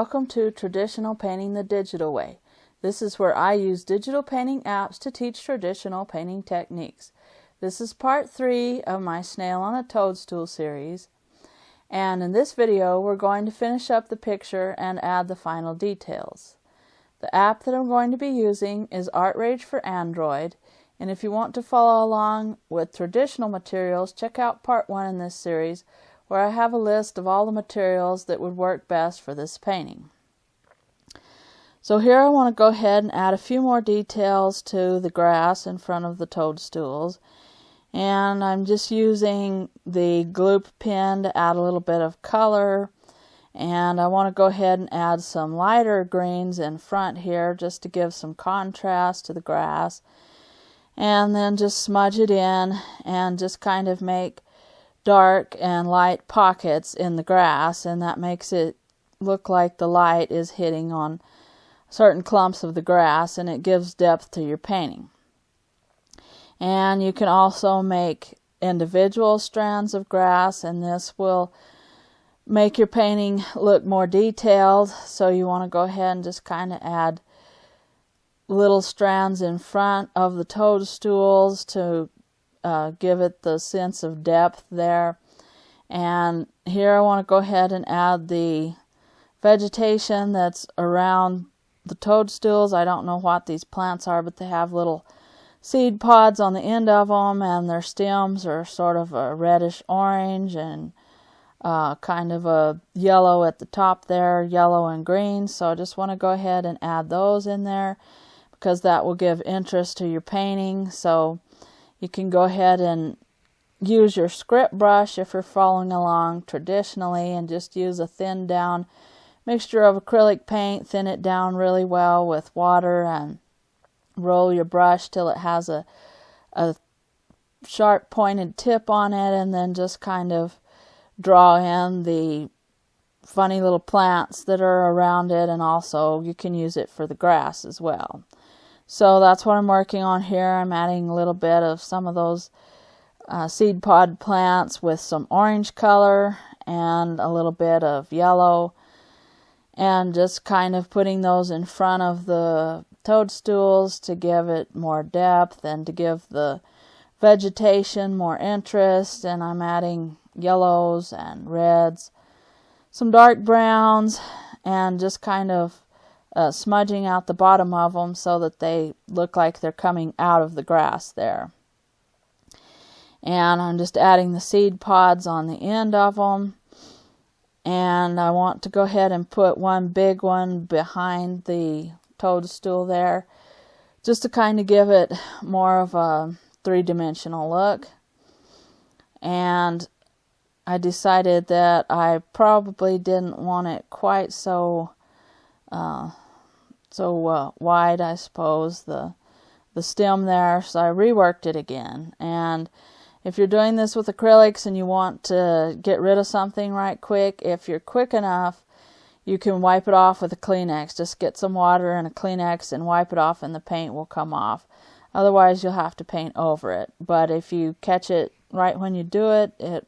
Welcome to Traditional Painting the Digital Way. This is where I use digital painting apps to teach traditional painting techniques. This is part 3 of my Snail on a Toadstool series. And in this video, we're going to finish up the picture and add the final details. The app that I'm going to be using is ArtRage for Android. And if you want to follow along with traditional materials, check out part 1 in this series, where I have a list of all the materials that would work best for this painting. So here I want to go ahead and add a few more details to the grass in front of the toadstools. And I'm just using the gloop pen to add a little bit of color. And I want to go ahead and add some lighter greens in front here just to give some contrast to the grass. And then just smudge it in and just kind of make dark and light pockets in the grass, and that makes it look like the light is hitting on certain clumps of the grass, and it gives depth to your painting. And you can also make individual strands of grass, and this will make your painting look more detailed. So you want to go ahead and just kind of add little strands in front of the toadstools to give it the sense of depth there. And here I want to go ahead and add the vegetation that's around the toadstools. I don't know what these plants are, but they have little seed pods on the end of them, and their stems are sort of a reddish orange and kind of a yellow at the top there, yellow and green. So I just want to go ahead and add those in there because that will give interest to your painting. So you can go ahead and use your script brush if you're following along traditionally, and just use a thinned down mixture of acrylic paint. Thin it down really well with water and roll your brush till it has a sharp pointed tip on it, and then just kind of draw in the funny little plants that are around it, and also you can use it for the grass as well. So that's what I'm working on here. I'm adding a little bit of some of those seed pod plants with some orange color and a little bit of yellow, and just kind of putting those in front of the toadstools to give it more depth and to give the vegetation more interest. And I'm adding yellows and reds, some dark browns, and just kind of smudging out the bottom of them so that they look like they're coming out of the grass there. And I'm just adding the seed pods on the end of them. And I want to go ahead and put one big one behind the toadstool there, just to kind of give it more of a three-dimensional look. And I decided that I probably didn't want it quite so wide, I suppose, the stem there, so I reworked it again. And if you're doing this with acrylics and you want to get rid of something right quick, if you're quick enough, you can wipe it off with a Kleenex. Just get some water and a Kleenex and wipe it off, and the paint will come off. Otherwise, you'll have to paint over it. But if you catch it right when you do it, it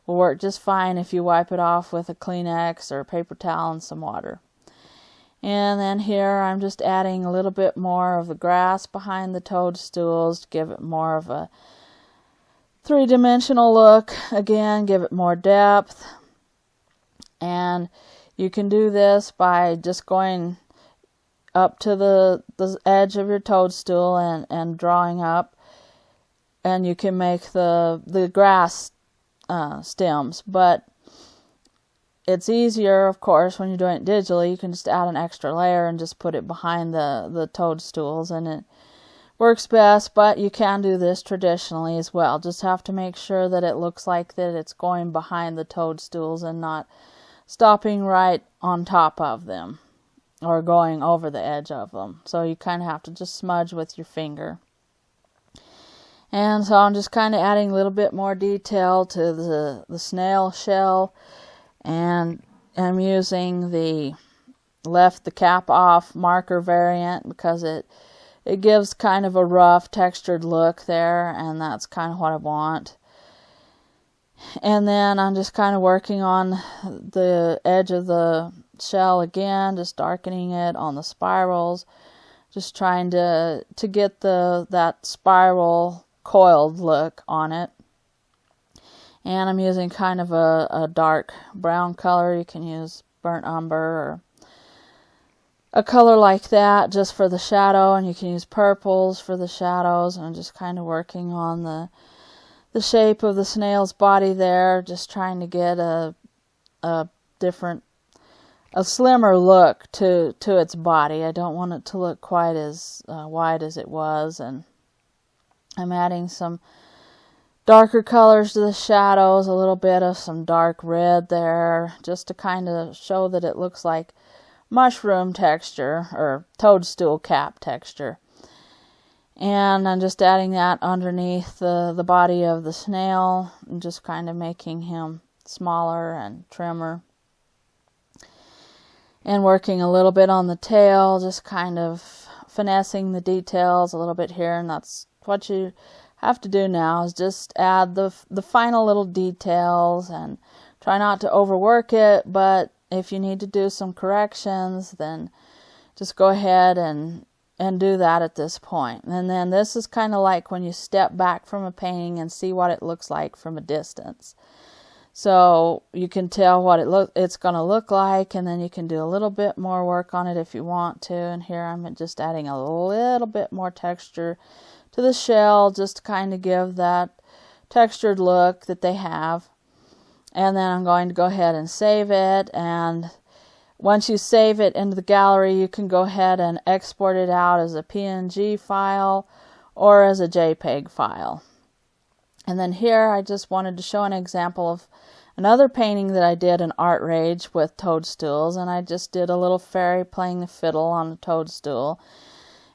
will work just fine if you wipe it off with a Kleenex or a paper towel and some water. And then here I'm just adding a little bit more of the grass behind the toadstools to give it more of a three-dimensional look. Again, give it more depth. And you can do this by just going up to the edge of your toadstool and drawing up. And you can make the grass stems, but it's easier, of course, when you're doing it digitally. You can just add an extra layer and just put it behind the toadstools, and it works best. But you can do this traditionally as well. Just have to make sure that it looks like that it's going behind the toadstools and not stopping right on top of them or going over the edge of them. So you kind of have to just smudge with your finger. And so I'm just kind of adding a little bit more detail to the snail shell. And I'm using the left the cap off marker variant because it gives kind of a rough textured look there, and that's kind of what I want. And then I'm just kind of working on the edge of the shell again, just darkening it on the spirals, just trying to get that spiral coiled look on it. And I'm using kind of a dark brown color. You can use burnt umber or a color like that just for the shadow, and you can use purples for the shadows. And I'm just kind of working on the shape of the snail's body there, just trying to get a slimmer look to its body. I don't want it to look quite as wide as it was, and I'm adding some darker colors to the shadows, a little bit of some dark red there, just to kind of show that it looks like mushroom texture or toadstool cap texture. And I'm just adding that underneath the body of the snail, and just kind of making him smaller and trimmer. And working a little bit on the tail, just kind of finessing the details a little bit here. And that's what you have to do now, is just add the final little details and try not to overwork it. But if you need to do some corrections, then just go ahead and do that at this point. And then this is kind of like when you step back from a painting and see what it looks like from a distance. So you can tell what it's going to look like, and then you can do a little bit more work on it if you want to. And here I'm just adding a little bit more texture to the shell, just to kind of give that textured look that they have. And then I'm going to go ahead and save it. And once you save it into the gallery, you can go ahead and export it out as a PNG file or as a JPEG file. And then here I just wanted to show an example of another painting that I did in ArtRage with toadstools. And I just did a little fairy playing the fiddle on a toadstool.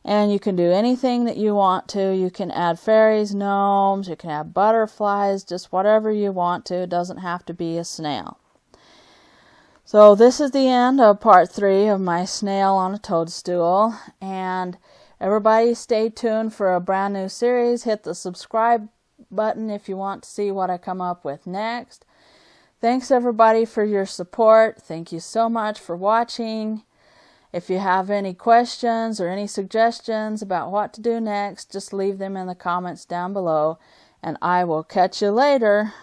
And you can do anything that you want to. You can add fairies, gnomes, you can add butterflies, just whatever you want to. It doesn't have to be a snail. So this is the end of part 3 of my snail on a toadstool. And everybody stay tuned for a brand new series. Hit the subscribe button if you want to see what I come up with next. Thanks everybody for your support. Thank you so much for watching. If you have any questions or any suggestions about what to do next, just leave them in the comments down below, and I will catch you later.